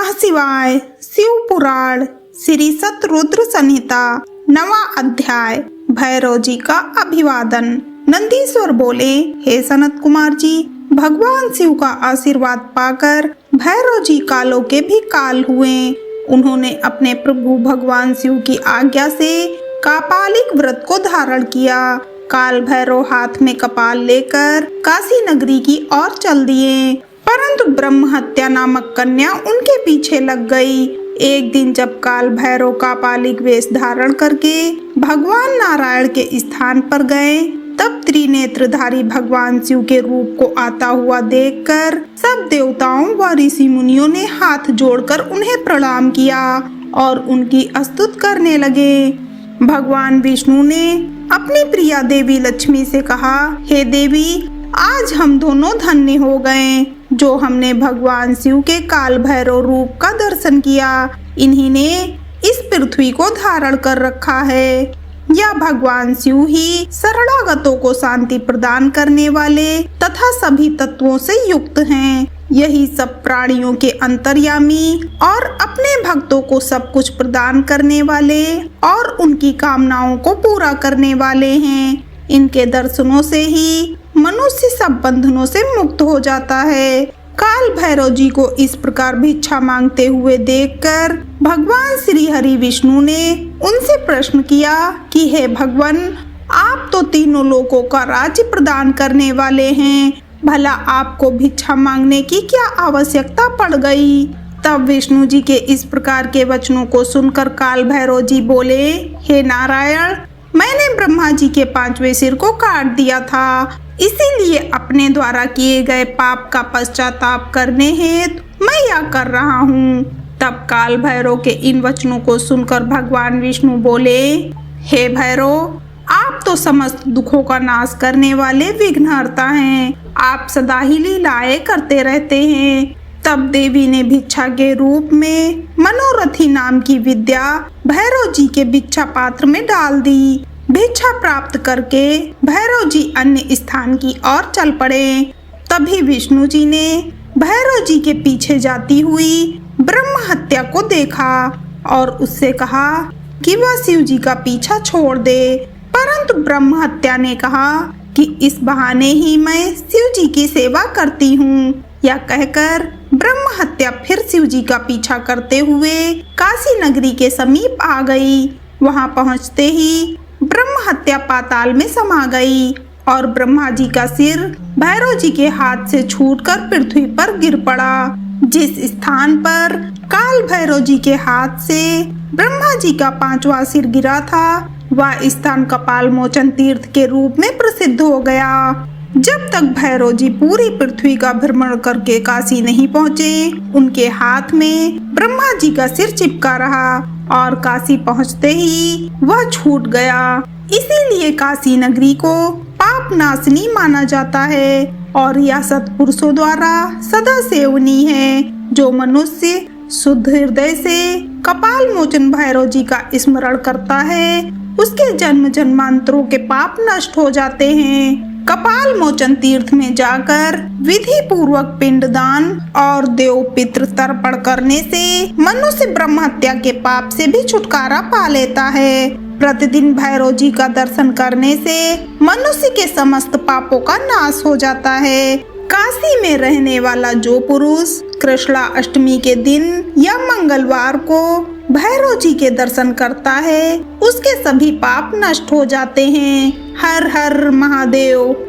नमः शिवाय। शिव पुराण श्री सतरुद्र संहिता 9वां अध्याय। भैरव जी का अभिवादन। नंदीश्वर बोले, हे सनत कुमार जी, भगवान शिव का आशीर्वाद पाकर भैरव जी कालों के भी काल हुए। उन्होंने अपने प्रभु भगवान शिव की आज्ञा से कापालिक व्रत को धारण किया। काल भैरव हाथ में कपाल लेकर काशी नगरी की ओर चल दिए, परंतु ब्रह्म हत्या नामक कन्या उनके पीछे लग गई। एक दिन जब काल भैरव कापालिक वेश धारण करके भगवान नारायण के स्थान पर गए, तब त्रिनेत्रधारी भगवान शिव के रूप को आता हुआ देखकर सब देवताओं व ऋषि मुनियों ने हाथ जोड़कर उन्हें प्रणाम किया और उनकी स्तुति करने लगे। भगवान विष्णु ने अपनी प्रिया देवी लक्ष्मी से कहा, हे देवी, आज हम दोनों धन्य हो गए जो हमने भगवान शिव के काल भैरव रूप का दर्शन किया। इन्हीं ने इस पृथ्वी को धारण कर रखा है। यह भगवान शिव ही शरणागतों को शांति प्रदान करने वाले तथा सभी तत्वों से युक्त हैं। यही सब प्राणियों के अंतर्यामी और अपने भक्तों को सब कुछ प्रदान करने वाले और उनकी कामनाओं को पूरा करने वाले हैं। इनके दर्शनों से ही मनुष्य सब बंधनों से मुक्त हो जाता है। काल भैरव जी को इस प्रकार भिक्षा मांगते हुए देखकर भगवान श्री हरि विष्णु ने उनसे प्रश्न किया कि हे भगवान, आप तो तीनों लोकों का राज्य प्रदान करने वाले हैं, भला आपको भिक्षा मांगने की क्या आवश्यकता पड़ गई। तब विष्णु जी के इस प्रकार के वचनों को सुनकर काल भैरव जी बोले, हे नारायण, मैंने ब्रह्मा जी के 5वें सिर को काट दिया था, इसीलिए अपने द्वारा किए गए पाप का पश्चाताप करने हेतु मैं यह कर रहा हूँ। तब काल भैरव के इन वचनों को सुनकर भगवान विष्णु बोले, हे भैरव, आप तो समस्त दुखों का नाश करने वाले विघ्नहर्ता हैं, आप सदा ही लीलाएं करते रहते हैं। तब देवी ने भिक्षा के रूप में मनोरथी नाम की विद्या भैरव जी के भिक्षा पात्र में डाल दी। भिक्षा प्राप्त करके भैरव जी अन्य स्थान की ओर चल पड़े। तभी विष्णु जी ने भैरव जी के पीछे जाती हुई ब्रह्म हत्या को देखा और उससे कहा कि वह शिव जी का पीछा छोड़ दे, परंतु ब्रह्म हत्या ने कहा कि इस बहाने ही मैं शिव जी की सेवा करती हूँ। यह कहकर ब्रह्म हत्या फिर शिव जी का पीछा करते हुए काशी नगरी के समीप आ गई। वहां पहुंचते ही ब्रह्म हत्या पाताल में समा गई और ब्रह्मा जी का सिर भैरव जी के हाथ से छूटकर पृथ्वी पर गिर पड़ा। जिस स्थान पर काल भैरव जी के हाथ से ब्रह्मा जी का 5वां सिर गिरा था, वह स्थान कपाल मोचन तीर्थ के रूप में प्रसिद्ध हो गया। जब तक भैरव जी पूरी पृथ्वी का भ्रमण करके काशी नहीं पहुँचे, उनके हाथ में ब्रह्मा जी का सिर चिपका रहा और काशी पहुँचते ही वह छूट गया। इसीलिए काशी नगरी को पाप नाशनी माना जाता है और यह सत्पुरुषों द्वारा सदा सेवनीय है। जो मनुष्य शुद्ध हृदय से कपाल मोचन भैरव जी का स्मरण करता है, उसके जन्म जन्मांतरों के पाप नष्ट हो जाते हैं। कपाल मोचन तीर्थ में जाकर विधि पूर्वक पिंडदान और देव पितृ तर्पण करने से मनुष्य ब्रह्म हत्या के पाप से भी छुटकारा पा लेता है। प्रतिदिन भैरव जी का दर्शन करने से मनुष्य के समस्त पापों का नाश हो जाता है। काशी में रहने वाला जो पुरुष कृष्णा अष्टमी के दिन या मंगलवार को भैरव जी के दर्शन करता है, उसके सभी पाप नष्ट हो जाते हैं। हर हर महादेव।